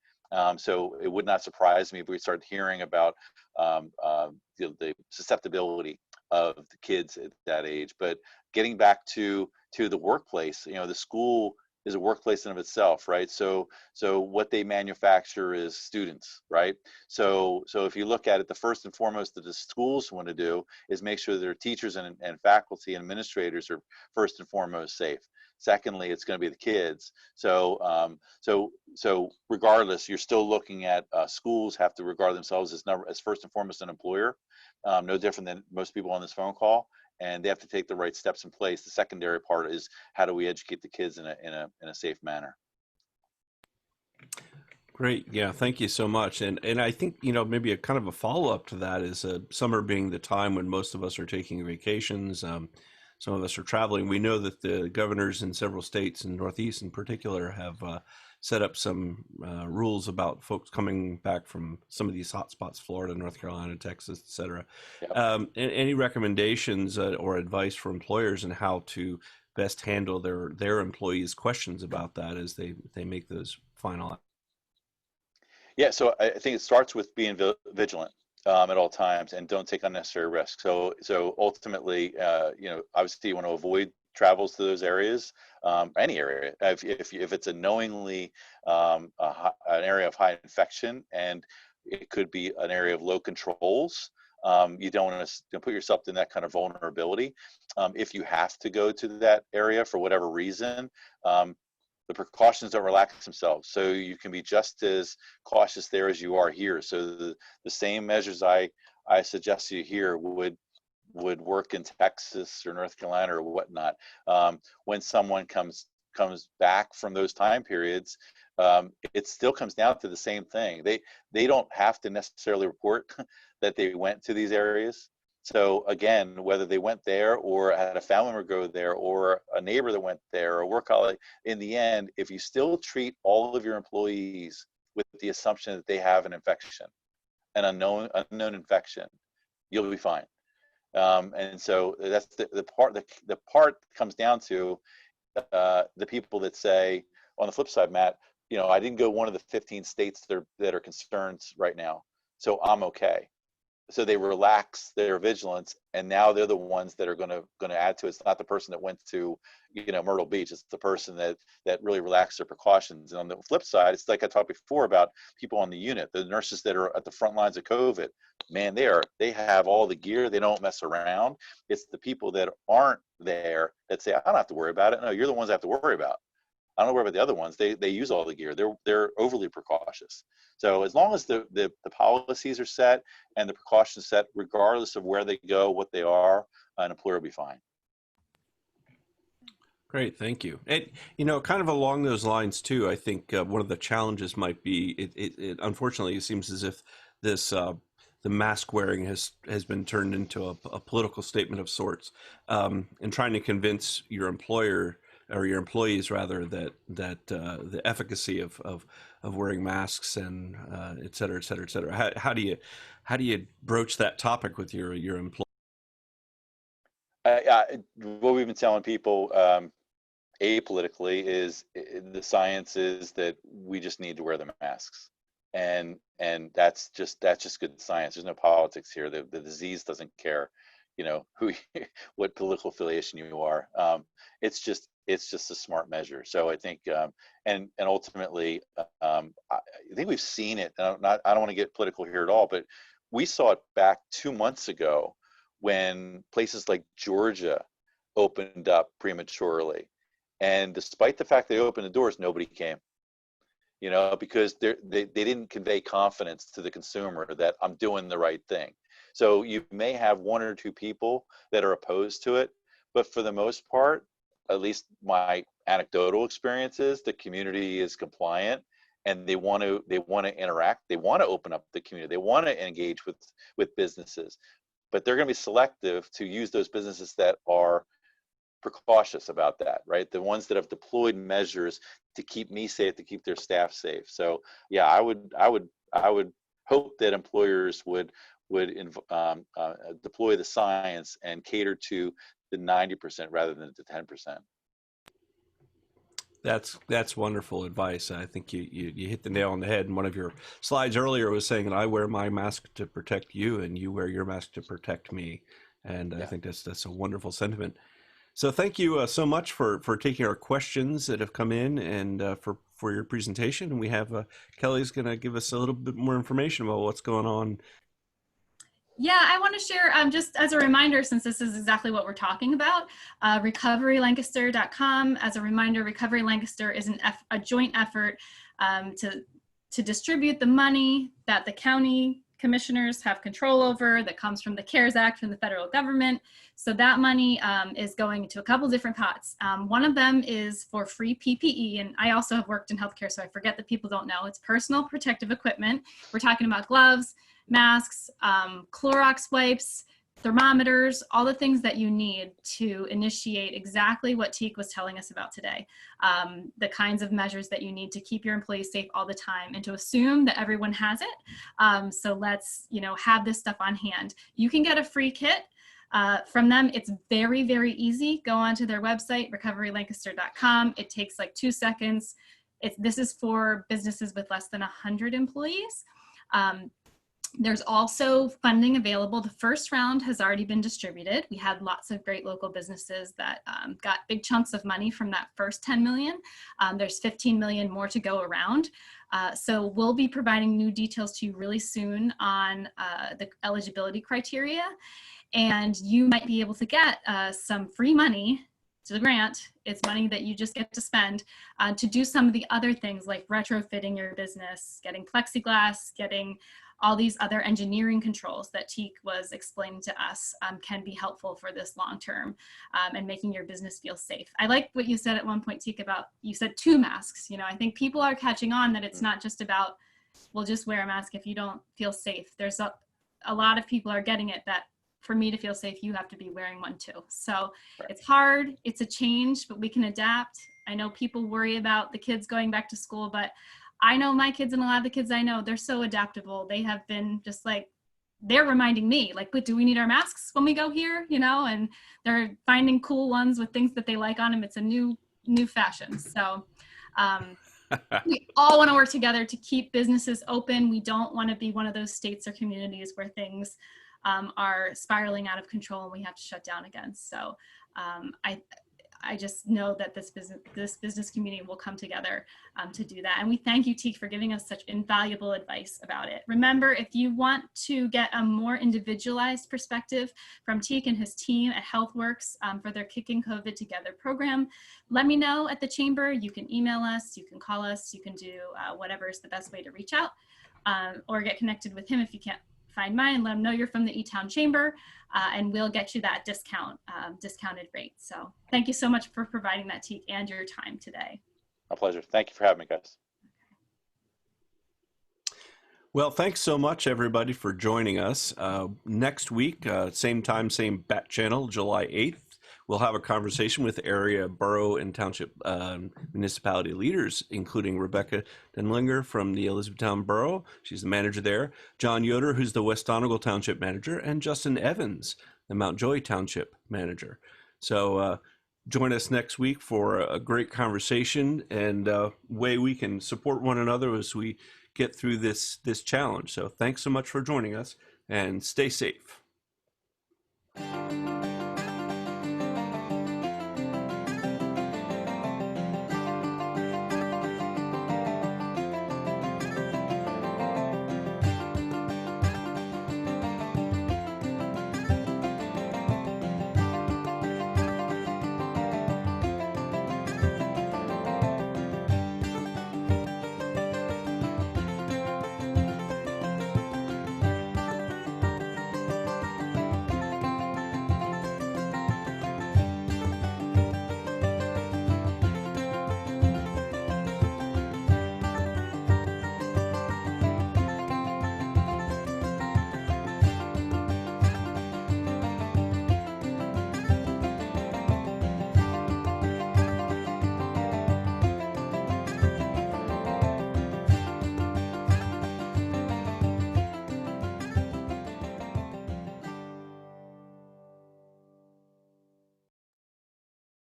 So it would not surprise me if we start hearing about the susceptibility of the kids at that age. But getting back to the workplace, the school is a workplace in of itself, right? So what they manufacture is students, right? So if you look at it, the first and foremost that the schools want to do is make sure their teachers and faculty and administrators are first and foremost safe. Secondly, it's going to be the kids. So regardless, you're still looking at schools have to regard themselves as first and foremost an employer, no different than most people on this phone call. And they have to take the right steps in place. The secondary part is how do we educate the kids in a safe manner. Great. Yeah. Thank you so much. And I think, maybe a kind of a follow-up to that is summer being the time when most of us are taking vacations. Some of us are traveling. We know that the governors in several states in Northeast in particular have set up some rules about folks coming back from some of these hot spots, Florida, North Carolina, Texas, et cetera. Yep. Any recommendations or advice for employers on how to best handle their employees' questions about that as they make those final? Yeah, so I think it starts with being vigilant at all times and don't take unnecessary risks. So ultimately, obviously you want to avoid travels to those areas, any area. If it's a knowingly an area of high infection, and it could be an area of low controls, you don't want to put yourself in that kind of vulnerability. If you have to go to that area for whatever reason, the precautions don't relax themselves. So you can be just as cautious there as you are here. So the same measures I suggest you here would work in Texas or North Carolina or whatnot. When someone comes back from those time periods, it still comes down to the same thing. They don't have to necessarily report that they went to these areas. So again, whether they went there or had a family member go there or a neighbor that went there or a work colleague, in the end, if you still treat all of your employees with the assumption that they have an infection, an unknown infection, you'll be fine. And so that's the part comes down to the people that say, on the flip side, Matt, I didn't go one of the 15 states that are concerns right now, so I'm okay. So they relax their vigilance, and now they're the ones that are going to add to it. It's not the person that went to, Myrtle Beach. It's the person that really relaxed their precautions. And on the flip side, it's like I talked before about people on the unit, the nurses that are at the front lines of COVID. Man, they have all the gear. They don't mess around. It's the people that aren't there that say, I don't have to worry about it. No, you're the ones that have to worry about. I don't worry about the other ones. They use all the gear. They're overly precautious. So as long as the policies are set and the precautions set, regardless of where they go, what they are, an employer will be fine. Great, thank you. And kind of along those lines too, I think one of the challenges might be it unfortunately it seems as if this the mask wearing has been turned into a political statement of sorts, and trying to convince your employer or your employees rather that the efficacy of wearing masks and et cetera, et cetera, et cetera. How do you broach that topic with your employees? What we've been telling people apolitically is the science is that we just need to wear the masks, and that's just good science. There's no politics here. The disease doesn't care, who what political affiliation you are. It's just a smart measure. So I think and ultimately I think we've seen it. I don't want to get political here at all, but we saw it back 2 months ago when places like Georgia opened up prematurely. And despite the fact they opened the doors, nobody came, because they didn't convey confidence to the consumer that I'm doing the right thing. So you may have one or two people that are opposed to it, but for the most part, at least my anecdotal experience is the community is compliant, and they want to interact, they want to open up the community, they want to engage with businesses, but they're going to be selective to use those businesses that are precautious about that, right? The ones that have deployed measures to keep me safe, to keep their staff safe. So yeah, I would hope that employers would deploy the science and cater to the 90% rather than the 10%. That's wonderful advice. I think you hit the nail on the head. And one of your slides earlier was saying that I wear my mask to protect you, and you wear your mask to protect me. And I think that's a wonderful sentiment. So thank you so much for taking our questions that have come in, and for your presentation. And we have Kelly's going to give us a little bit more information about what's going on. Yeah, I want to share, just as a reminder, since this is exactly what we're talking about, recoverylancaster.com. As a reminder, Recovery Lancaster is a joint effort to distribute the money that the county commissioners have control over that comes from the CARES Act from the federal government. So that money is going to a couple different pots. One of them is for free PPE, and I also have worked in healthcare, so I forget that people don't know. It's personal protective equipment. We're talking about gloves, masks, Clorox wipes, thermometers, all the things that you need to initiate exactly what Teke was telling us about today. The kinds of measures that you need to keep your employees safe all the time, and to assume that everyone has it. So let's, have this stuff on hand. You can get a free kit from them. It's very, very easy. Go onto their website, recoverylancaster.com. It takes like 2 seconds. This is for businesses with less than 100 employees. There's also funding available. The first round has already been distributed. We had lots of great local businesses that got big chunks of money from that first 10 million. There's 15 million more to go around. So we'll be providing new details to you really soon on the eligibility criteria. And you might be able to get some free money to the grant. It's money that you just get to spend to do some of the other things like retrofitting your business, getting plexiglass, getting all these other engineering controls that Teke was explaining to us can be helpful for this long term and making your business feel safe. I like what you said at one point, Teke, about, you said 2 masks. I think people are catching on that it's not just about, well, just wear a mask if you don't feel safe. There's a lot of people are getting it that for me to feel safe, you have to be wearing one too. So It's hard, it's a change, but we can adapt. I know people worry about the kids going back to school, but I know my kids and a lot of the kids I know, they're so adaptable. They have been just like, they're reminding me, like, but do we need our masks when we go here? And they're finding cool ones with things that they like on them. It's a new fashion. So we all want to work together to keep businesses open. We don't want to be one of those states or communities where things are spiraling out of control and we have to shut down again. So I just know that this business community will come together to do that. And we thank you, Teke, for giving us such invaluable advice about it. Remember, if you want to get a more individualized perspective from Teke and his team at HealthWorks for their Kicking COVID Together program, let me know at the chamber. You can email us, you can call us, you can do whatever is the best way to reach out or get connected with him if you can't find mine. Let him know you're from the Etown Chamber, and we'll get you that discounted rate. So thank you so much for providing that, Teke, and your time today. My pleasure. Thank you for having me, guys. Well, thanks so much, everybody, for joining us. Next week, same time, same bat channel, July 8th, we'll have a conversation with area, borough, and township municipality leaders, including Rebecca Denlinger from the Elizabethtown Borough. She's the manager there. John Yoder, who's the West Donegal Township manager, and Justin Evans, the Mount Joy Township manager. So join us next week for a great conversation and way we can support one another as we get through this challenge. So thanks so much for joining us, and stay safe.